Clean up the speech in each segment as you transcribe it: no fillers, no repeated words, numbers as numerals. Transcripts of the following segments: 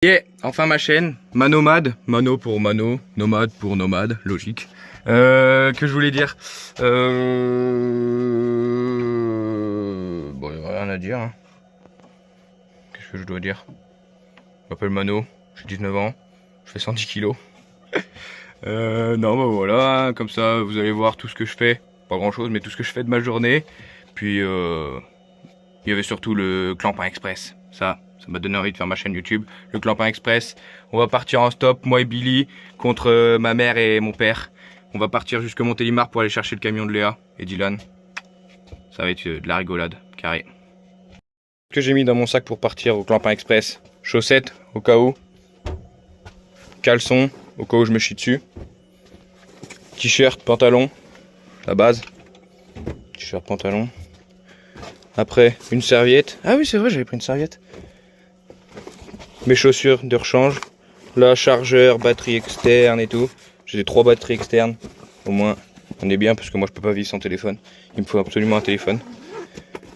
Yeah, enfin ma chaîne, Manomade, Mano pour Mano, Nomade pour Nomade, logique. Que je voulais dire, bon, il n'y a rien à dire. Hein. Qu'est-ce que je dois dire? Je m'appelle Mano, j'ai 19 ans, je fais 110 kilos. Non, bah voilà, comme ça vous allez voir tout ce que je fais, pas grand chose, mais tout ce que je fais de ma journée. Puis il y avait surtout le Clampin Express, ça m'a donné envie de faire ma chaîne YouTube, le Clampin Express. On va partir en stop, moi et Billy, contre ma mère et mon père. On va partir jusqu'à Montélimar pour aller chercher le camion de Léa et Dylan. Ça va être de la rigolade, carré. Ce que j'ai mis dans mon sac pour partir au Clampin Express: chaussettes au cas où, caleçon au cas où je me chie dessus, t-shirt, pantalon, la base, t-shirt, pantalon. Après, une serviette. Ah oui, c'est vrai, j'avais pris une serviette. Mes chaussures de rechange. Là, chargeur, batterie externe et tout. J'ai 3 batteries externes. Au moins, on est bien parce que moi, je peux pas vivre sans téléphone. Il me faut absolument un téléphone.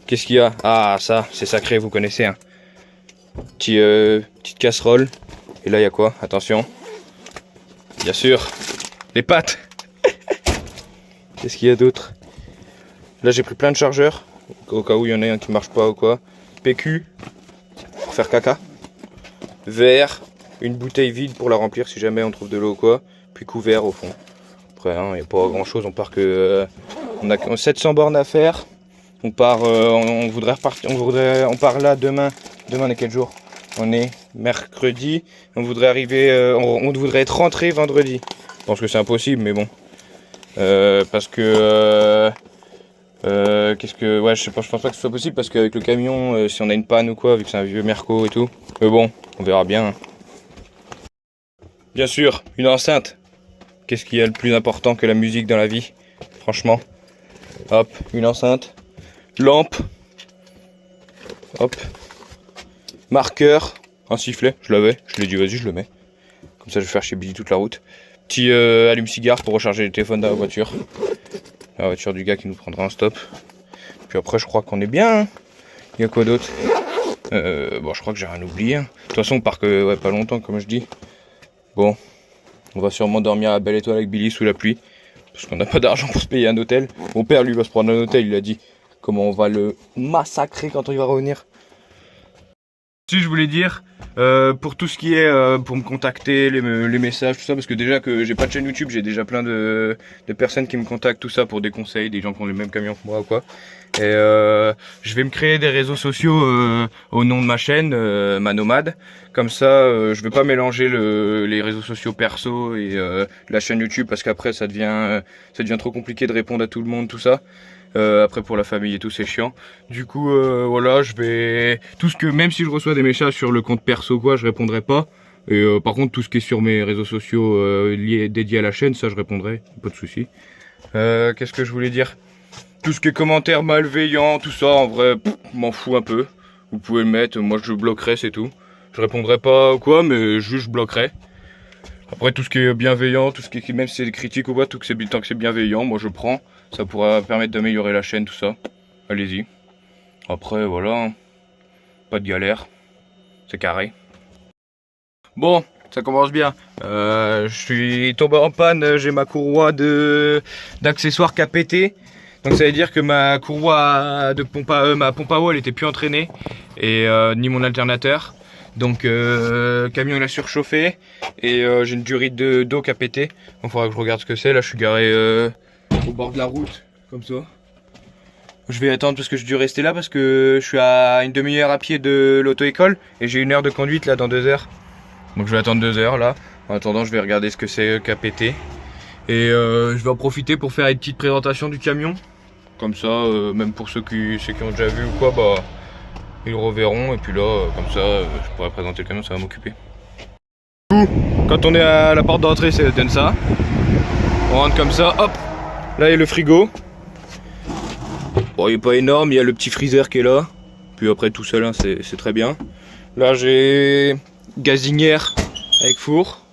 Qu'est-ce qu'il y a? Ah, ça, c'est sacré, vous connaissez. Hein. Petite casserole. Et là, il y a quoi? Attention. Bien sûr, les pâtes. Qu'est-ce qu'il y a d'autre? Là, j'ai pris plein de chargeurs. Au cas où il y en a un qui marche pas ou quoi. PQ pour faire caca. Verre, une bouteille vide pour la remplir si jamais on trouve de l'eau ou quoi. Puis couvert au fond. Après, il n'y a pas grand chose. On part que. On a 700 bornes à faire. On part. On voudrait repartir. On part là demain. Demain, on est quel jour? On est mercredi. On voudrait arriver. On voudrait être rentré vendredi. Je pense que c'est impossible, mais bon. Parce que. Qu'est-ce que. Ouais, je pense pas que ce soit possible parce qu'avec le camion, si on a une panne ou quoi, vu que c'est un vieux Merco et tout. Mais bon, on verra bien. Bien sûr, une enceinte. Qu'est-ce qu'il y a de plus important que la musique dans la vie? Franchement. Hop, une enceinte. Lampe. Hop. Marqueur. Un sifflet, je l'avais. Je l'ai dit, vas-y, je le mets. Comme ça, je vais faire chez Billy toute la route. Petit allume-cigare pour recharger les téléphones dans la voiture. La voiture du gars qui nous prendra en stop. Puis après, je crois qu'on est bien. Hein. Il y a quoi d'autre? Bon, je crois que j'ai rien oublié. Hein. De toute façon, on part que ouais, pas longtemps, comme je dis. Bon, on va sûrement dormir à Belle Étoile avec Billy sous la pluie. Parce qu'on n'a pas d'argent pour se payer un hôtel. Mon père, lui, va se prendre un hôtel. Il a dit comment on va le massacrer quand il va revenir. Si je voulais dire, pour tout ce qui est pour me contacter, les messages, tout ça, parce que déjà que j'ai pas de chaîne YouTube, j'ai déjà plein de personnes qui me contactent, tout ça pour des conseils, des gens qui ont les mêmes camions que moi ou quoi. Et je vais me créer des réseaux sociaux au nom de ma chaîne, Manomade. Comme ça, je vais pas mélanger les réseaux sociaux perso et la chaîne YouTube parce qu'après ça devient trop compliqué de répondre à tout le monde, tout ça. Après pour la famille et tout c'est chiant. Du coup voilà, je vais tout ce que, même si je reçois des messages sur le compte perso quoi, je répondrai pas. Et par contre tout ce qui est sur mes réseaux sociaux dédiés à la chaîne, ça je répondrai, pas de souci. Qu'est-ce que je voulais dire? Tout ce qui est commentaires malveillants, tout ça en vrai, m'en fous un peu. Vous pouvez le mettre, moi je bloquerai, c'est tout. Je répondrai pas ou quoi, mais juste je bloquerai. Après tout ce qui est bienveillant, tout ce qui est, même si c'est des critiques ou quoi, tant que c'est bienveillant, moi je prends. Ça pourra permettre d'améliorer la chaîne, tout ça. Allez-y. Après, voilà. Pas de galère. C'est carré. Bon, ça commence bien. Je suis tombé en panne, j'ai ma courroie d'accessoires qui a pété. Donc ça veut dire que ma courroie de pompe à ma pompe à eau, elle était plus entraînée. Et ni mon alternateur. Donc le camion il a surchauffé. Et j'ai une durite d'eau qui a pété. Donc il faudra que je regarde ce que c'est. Là je suis garé au bord de la route, comme ça. Je vais attendre parce que je dû rester là parce que je suis à une demi-heure à pied de l'auto-école et j'ai 1 heure de conduite là dans 2 heures. Donc je vais attendre 2 heures là. En attendant, je vais regarder ce que c'est qu'a pété. Et je vais en profiter pour faire une petite présentation du camion. Comme ça, même pour ceux qui ont déjà vu ou quoi, bah ils le reverront. Et puis là, comme ça, je pourrai présenter le camion, ça va m'occuper. Quand on est à la porte d'entrée, ça donne ça. On rentre comme ça, hop. Là il y a le frigo. Bon, il est pas énorme, il y a le petit freezer qui est là. Puis après tout seul, hein, c'est très bien. Là j'ai gazinière avec four.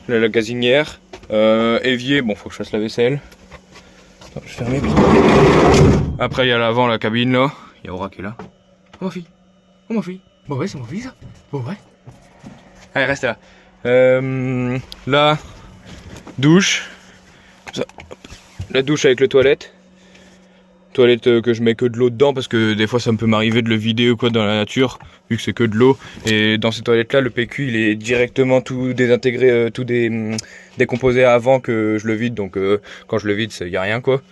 Là la gazinière. Évier, bon faut que je fasse la vaisselle. Attends, je ferme. Après il y a l'avant, la cabine là. Il y a Aura qui est là. Oh ma fille. Oh ma fille. Bon ouais, c'est mon fils ça. Bon ouais. Allez, reste là. Là, douche. Ça. La douche avec le toilette. Toilette que je mets que de l'eau dedans parce que des fois ça me peut m'arriver de le vider ou quoi dans la nature vu que c'est que de l'eau. Et dans ces toilettes là le PQ il est directement tout désintégré, décomposé avant que je le vide, donc quand je le vide il n'y a rien quoi.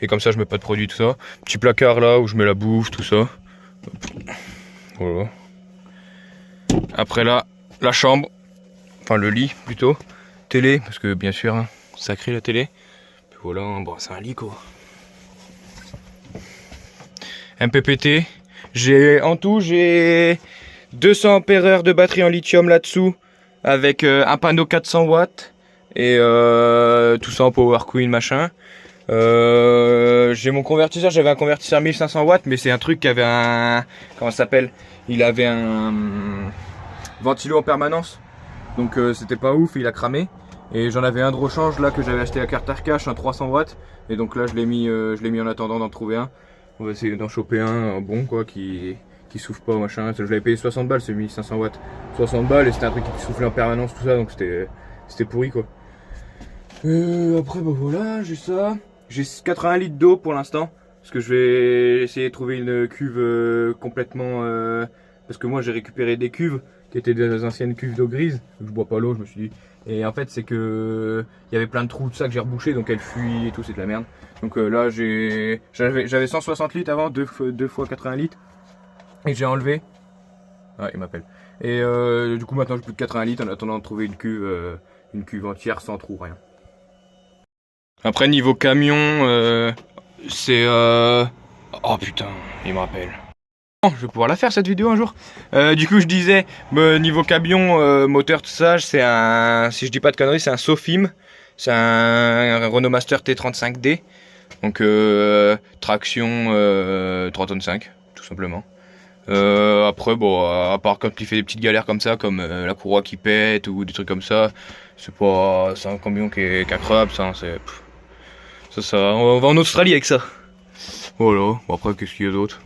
Et comme ça je mets pas de produit tout ça. Petit placard là où je mets la bouffe tout ça. Voilà. Après là la chambre, enfin le lit plutôt, télé parce que bien sûr hein, sacré la télé. Puis voilà, bon c'est un lit quoi. MPPT, en tout j'ai 200 ampères de batterie en lithium là-dessous avec un panneau 400 watts et tout ça en Power Queen machin. J'ai mon convertisseur, j'avais un convertisseur 1500 watts mais c'est un truc qui avait un, comment ça s'appelle, il avait un ventilo en permanence donc c'était pas ouf, il a cramé. Et j'en avais un de rechange là que j'avais acheté à Carter Cash, un 300 watts et donc là je l'ai mis en attendant d'en trouver un. On va essayer d'en choper un bon quoi qui souffle pas machin. Je l'avais payé 60 balles, c'est 1500 watts. 60 balles et c'était un truc qui soufflait en permanence tout ça donc c'était pourri quoi. Après bah voilà, j'ai ça. J'ai 80 litres d'eau pour l'instant. Parce que je vais essayer de trouver une cuve complètement... parce que moi j'ai récupéré des cuves qui étaient des anciennes cuves d'eau grise. Je bois pas l'eau, je me suis dit. Et en fait c'est que il y avait plein de trous de ça que j'ai rebouché donc elle fuit et tout, c'est de la merde. Donc là j'avais 160 litres avant, deux fois 80 litres. Et j'ai enlevé. Ah il m'appelle. Et du coup maintenant j'ai plus de 80 litres en attendant de trouver une cuve entière sans trou, rien. Après niveau camion c'est oh putain il me rappelle. Je vais pouvoir la faire cette vidéo un jour. Du coup je disais niveau camion, moteur tout ça, c'est un, si je dis pas de conneries, c'est un Sofim. C'est un Renault Master T35D. Donc traction 3 tonnes 5 tout simplement. Après bon à part quand il fait des petites galères comme ça, comme la courroie qui pète ou des trucs comme ça, c'est un camion qui est incroyable ça, ça on va en Australie avec ça. Voilà, bon, après qu'est-ce qu'il y a d'autre?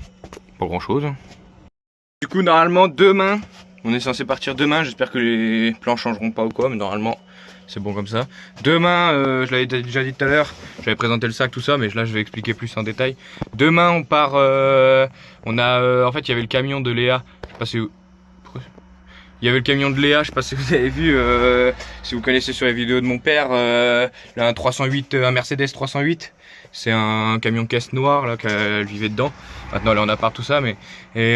Pas grand chose. Du coup normalement demain, on est censé partir demain, j'espère que les plans changeront pas ou quoi, mais normalement c'est bon comme ça. Demain, je l'avais déjà dit tout à l'heure, j'avais présenté le sac tout ça, mais là je vais expliquer plus en détail. Demain on part, en fait il y avait le camion de Léa, je sais pas si vous... Il y avait le camion de Léa, je sais pas si vous avez vu, si vous connaissez sur les vidéos de mon père, un 308, un Mercedes 308. C'est un camion caisse noire là qu'elle vivait dedans. Maintenant elle est en appart tout ça, mais on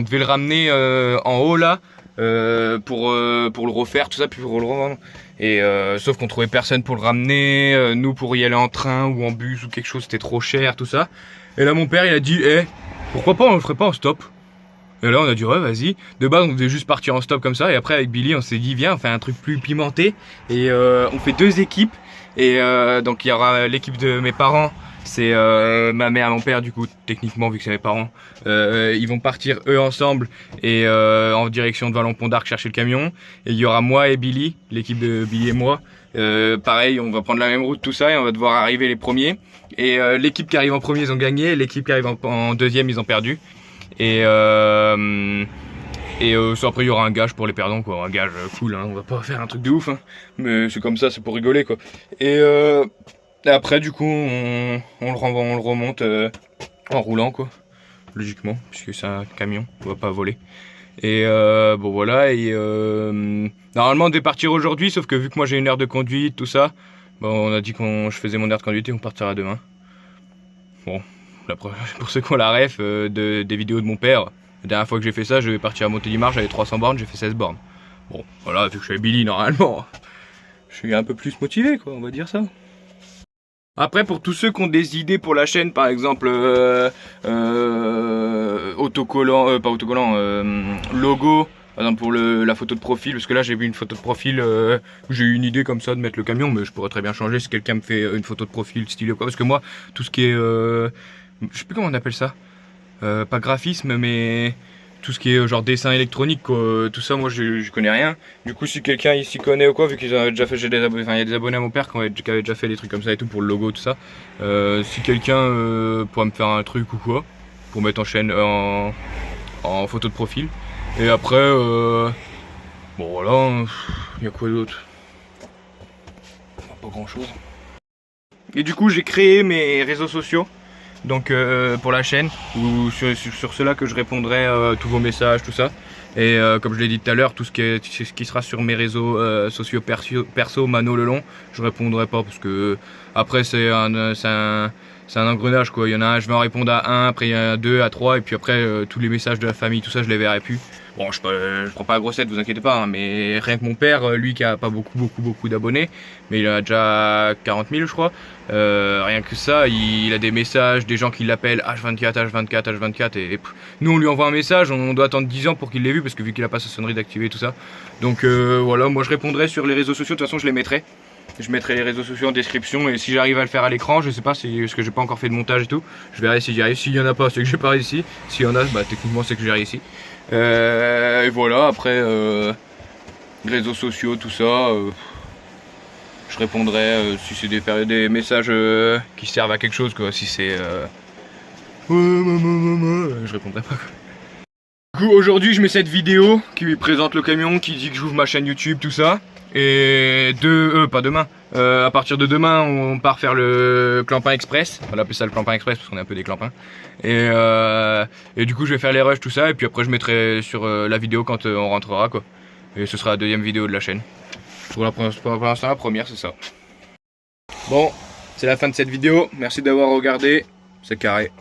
devait le ramener en haut là pour le refaire tout ça puis pour le revendre. Et sauf qu'on trouvait personne pour le ramener, nous pour y aller en train ou en bus ou quelque chose c'était trop cher tout ça. Et là mon père il a dit pourquoi pas on le ferait pas en stop. Et là on a dit ouais vas-y. De base on devait juste partir en stop comme ça et après avec Billy on s'est dit viens on fait un truc plus pimenté et on fait deux équipes. Et donc il y aura l'équipe de mes parents, c'est ma mère et mon père du coup techniquement vu que c'est mes parents. Ils vont partir eux ensemble et en direction de Vallon-Pont d'Arc chercher le camion. Et il y aura moi et Billy, l'équipe de Billy et moi. Pareil on va prendre la même route tout ça et on va devoir arriver les premiers. Et l'équipe qui arrive en premier ils ont gagné, l'équipe qui arrive en deuxième ils ont perdu. Et après il y aura un gage pour les perdants quoi, un gage cool hein, on va pas faire un truc de ouf hein, mais c'est comme ça, c'est pour rigoler quoi. Et après du coup on le remonte en roulant quoi, logiquement, puisque c'est un camion, on va pas voler. Et bon voilà, et normalement on devait partir aujourd'hui, sauf que vu que moi j'ai une heure de conduite, tout ça, bon, on a dit je faisais mon heure de conduite et on partira demain. Bon, pour ceux qui ont la ref des vidéos de mon père, la dernière fois que j'ai fait ça, je vais partir à Montélimar, j'avais 300 bornes, j'ai fait 16 bornes. Bon, voilà, vu que je suis avec Billy, normalement, je suis un peu plus motivé, quoi, on va dire ça. Après, pour tous ceux qui ont des idées pour la chaîne, par exemple, autocollant, pas autocollant, logo, par exemple pour la photo de profil, parce que là j'ai vu une photo de profil, j'ai eu une idée comme ça de mettre le camion, mais je pourrais très bien changer si quelqu'un me fait une photo de profil stylée ou quoi, parce que moi, tout ce qui est, je sais plus comment on appelle ça, pas graphisme, mais tout ce qui est genre dessin électronique, quoi, tout ça, moi je connais rien. Du coup, si quelqu'un ici connaît ou quoi, vu qu'ils ont déjà fait, il y a des abonnés à mon père qui avaient déjà fait des trucs comme ça et tout pour le logo, tout ça. Si quelqu'un pourrait me faire un truc ou quoi, pour mettre en chaîne, en photo de profil. Et après, bon voilà, il y a quoi d'autre? Pas grand chose. Et du coup j'ai créé mes réseaux sociaux. Donc pour la chaîne, ou sur cela que je répondrai tous vos messages, tout ça. Et comme je l'ai dit tout à l'heure, tout ce qui sera sur mes réseaux sociaux perso, Mano Lelon, je répondrai pas parce que après c'est un engrenage quoi. Il y en a un, je vais en répondre à un, après il y en a deux, à trois, et puis après tous les messages de la famille, tout ça je les verrai plus. Bon, je prends pas la grossette, vous inquiétez pas, hein, mais rien que mon père, lui qui a pas beaucoup d'abonnés, mais il a déjà 40 000 je crois, rien que ça, il a des messages, des gens qui l'appellent H24, et nous on lui envoie un message, on doit attendre 10 ans pour qu'il l'ait vu, parce que vu qu'il a pas sa sonnerie d'activer tout ça. Donc voilà, moi je répondrai sur les réseaux sociaux, de toute façon je les mettrai. Je mettrai les réseaux sociaux en description, et si j'arrive à le faire à l'écran, je sais pas si, parce que j'ai pas encore fait de montage et tout, je verrai si j'y arrive. S'il y en a pas, c'est que j'ai pas réussi. S'il y en a, bah techniquement c'est que j'ai réussi. Et voilà, après réseaux sociaux, tout ça, je répondrai si c'est des messages qui servent à quelque chose quoi. Si c'est je répondrai pas quoi. Du coup aujourd'hui je mets cette vidéo qui présente le camion, qui dit que j'ouvre ma chaîne YouTube, tout ça. Et pas demain, à partir de demain on part faire le Clampin Express. On appelle ça le Clampin Express parce qu'on est un peu des clampins. Et du coup je vais faire les rushs, tout ça, et puis après je mettrai sur la vidéo quand on rentrera quoi. Et ce sera la deuxième vidéo de la chaîne. Pour l'instant la première c'est ça. Bon, c'est la fin de cette vidéo, merci d'avoir regardé, c'est carré.